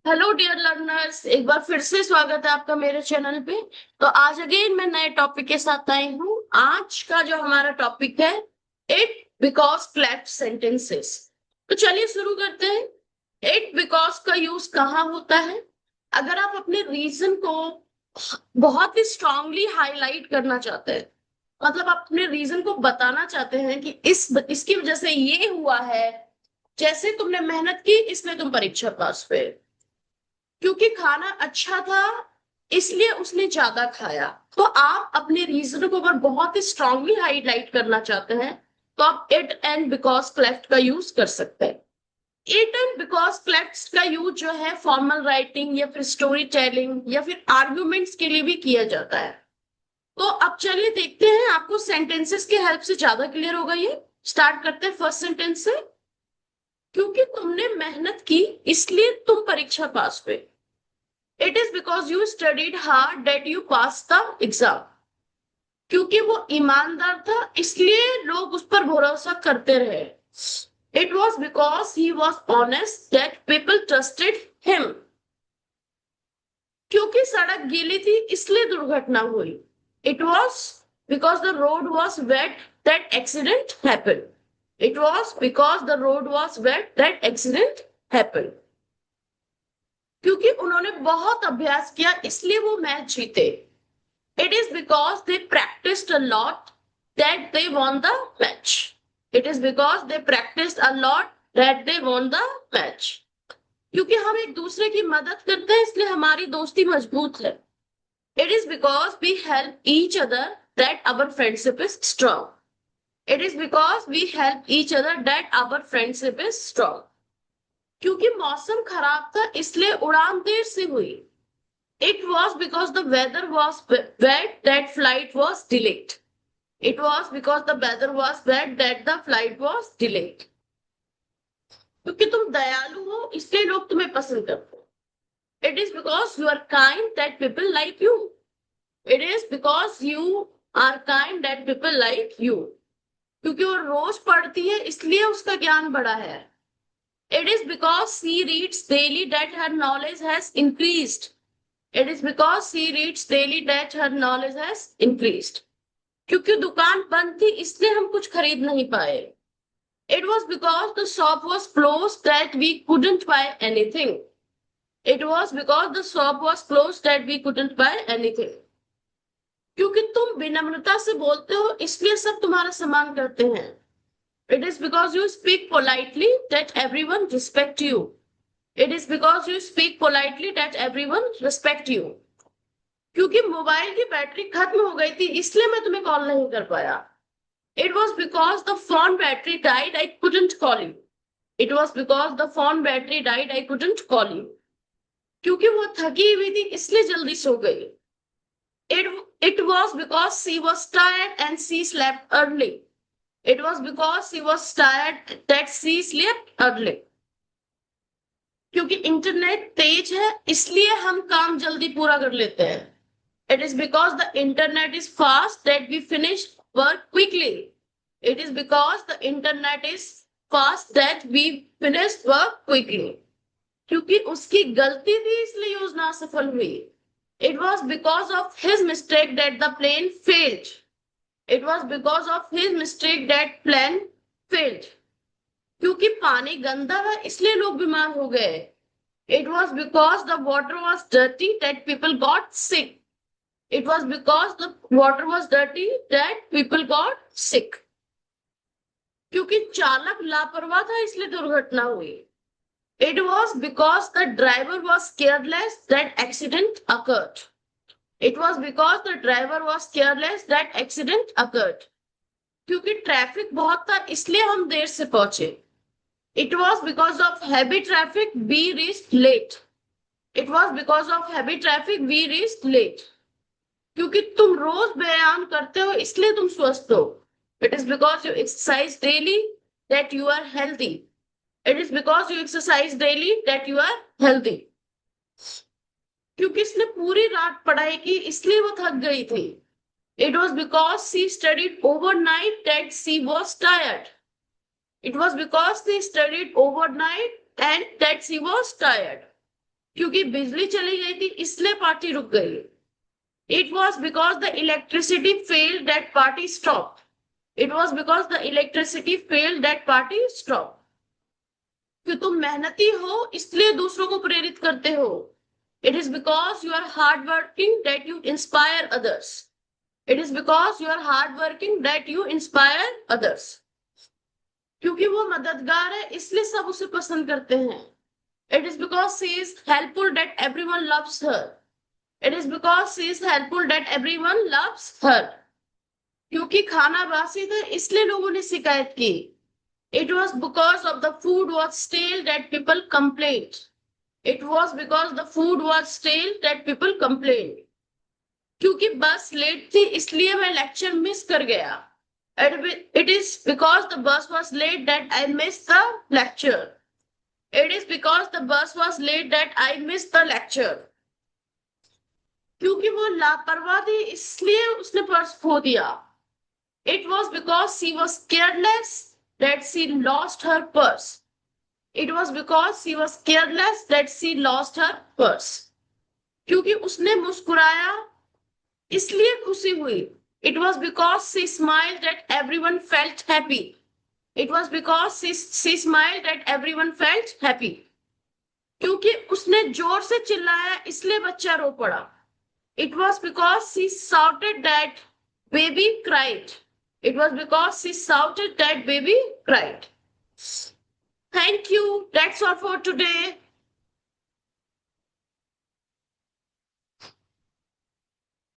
Hello dear learners, एक बार फिर से स्वागत है आपका मेरे चैनल पे। तो आज अगेन मैं नए टॉपिक के साथ आई हूँ। आज का जो हमारा टॉपिक है, इट बिकॉज क्लैप्ड सेंटेंसेस। तो चलिए शुरू करते हैं। इट बिकॉज का यूज कहाँ होता है? अगर आप अपने रीजन को बहुत ही स्ट्रांगली हाईलाइट करना चाहते हैं, मतलब आप अपने रीजन को बताना चाहते हैं कि इसकी वजह से ये हुआ है, जैसे तुमने मेहनत की इसलिए तुम परीक्षा पास हुए, क्योंकि खाना अच्छा था इसलिए उसने ज्यादा खाया। तो आप अपने रीजन को अगर बहुत ही स्ट्रांगली हाईलाइट करना चाहते हैं तो आप इट एंड बिकॉज क्लेफ्ट का यूज कर सकते हैं। इट एंड बिकॉज क्लेफ्ट का यूज जो है फॉर्मल राइटिंग या फिर स्टोरी टेलिंग या फिर आर्ग्यूमेंट्स के लिए भी किया जाता है। तो अब चलिए देखते हैं, आपको सेंटेंसेस की हेल्प से ज्यादा क्लियर होगा ये। स्टार्ट करते हैं फर्स्ट सेंटेंस से। क्योंकि तुमने मेहनत की इसलिए तुम परीक्षा पास हुए। It is because you studied hard that you pass the exam. क्योंकि वो ईमानदार था इसलिए लोग उस पर भरोसा करते रहे। It was because he was honest that people trusted him. क्योंकि सड़क गीली थी इसलिए दुर्घटना हुई। It was because the road was wet that accident happen. It was because the road was wet that accident happen. क्योंकि उन्होंने बहुत अभ्यास किया इसलिए वो मैच जीते। It is because they practiced a lot that they won the match. It is because they practiced a lot that they won the match. क्योंकि हम एक दूसरे की मदद करते हैं इसलिए हमारी दोस्ती मजबूत है। It is because we help each other that our friendship is strong. It is because we help each other that our friendship is strong. क्योंकि मौसम खराब था इसलिए उड़ान देर से हुई। It was because the weather was wet that flight was delayed. It was because the weather was bad that the flight was delayed. क्योंकि तुम दयालु हो इसलिए लोग तुम्हें पसंद करते हैं। It is because you are kind that people like you. It is because you are kind that people like you. क्योंकि वो रोज पढ़ती है इसलिए उसका ज्ञान बढ़ा है। It is because she reads daily that her knowledge has increased. It is because she reads daily that her knowledge has increased. क्योंकि दुकान बंद थी इसलिए हम कुछ खरीद नहीं पाए। It was because the shop was closed that we couldn't buy anything. It was because the shop was closed that we couldn't buy anything. क्योंकि तुम विनम्रता से बोलते हो इसलिए सब तुम्हारा सम्मान करते हैं। It is because you speak politely that everyone respect you. It is because you speak politely that everyone respect you. क्योंकि मोबाइल की बैटरी खत्म हो गई थी इसलिए मैं तुम्हें कॉल नहीं कर पाया। It was because the phone battery died I couldn't call you. It was because the phone battery died I couldn't call you. क्योंकि वो थकी हुई थी इसलिए जल्दी सो गई। It was because she was tired and she slept early. It was because she was tired that she slept early. क्योंकि internet तेज है इसलिए हम काम जल्दी पूरा कर लेते हैं। It is because the internet is fast that we finish work quickly. It is because the internet is fast that we finish work quickly. क्योंकि उसकी गलती थी इसलिए योजना असफल हुई। It was because of his mistake that the plane failed. It was because of his mistake that plane failed. क्योंकि पानी गंदा है इसलिए लोग बीमार हो गए। It was because the water was dirty that people got sick. It was because the water was dirty that people got sick. क्योंकि चालक लापरवाह था इसलिए दुर्घटना हुई। It was because the driver was careless that accident occurred. It was because the driver was careless that accident occurred. क्योंकि traffic बहुत था इसलिए हम देर से पहुंचे। It was because of heavy traffic we reached late. It was because of heavy traffic we reached late. क्योंकि तुम रोज व्यायाम करते हो इसलिए तुम स्वस्थ हो। It is because you exercise daily that you are healthy. It is because you exercise daily that you are healthy. क्योंकि इसने पूरी रात पढ़ाई की इसलिए वो थक गई थी। It was because she studied overnight that she was tired. It was because she studied overnight and that she was tired. क्योंकि बिजली चली गई थी इसलिए पार्टी रुक गई. It was because the electricity failed that party stopped. It was because the electricity failed that party stopped. कि तुम मेहनती हो इसलिए दूसरों को प्रेरित करते हो. It is because you are hardworking that you inspire others. It is because you are hardworking that you inspire others. क्योंकि वो मददगार है इसलिए सब उसे पसंद करते हैं. It is because she is helpful that everyone loves her. It is because she is helpful that everyone loves her. क्योंकि खाना बासी था इसलिए लोगों ने शिकायत की. It was because of the food was stale that people complained. It was because the food was stale that people complained. क्योंकि बस लेट थी इसलिए मैं लेक्चर मिस कर गया. It is because the bus was late that I missed the lecture. It is because the bus was late that I missed the lecture. क्योंकि वो लापरवाह थी इसलिए उसने पर्स खो दिया. It was because she was careless that she lost her purse. It was because she was careless that she lost her purse. क्योंकि उसने मुस्कुराया इसलिए खुशी हुई. It was because she smiled that everyone felt happy. It was because she smiled that everyone felt happy. क्योंकि उसने जोर से चिल्लाया इसलिए बच्चा रो पड़ा. It was because she shouted that baby cried. It was because she shouted that baby cried. Thank you. That's all for today.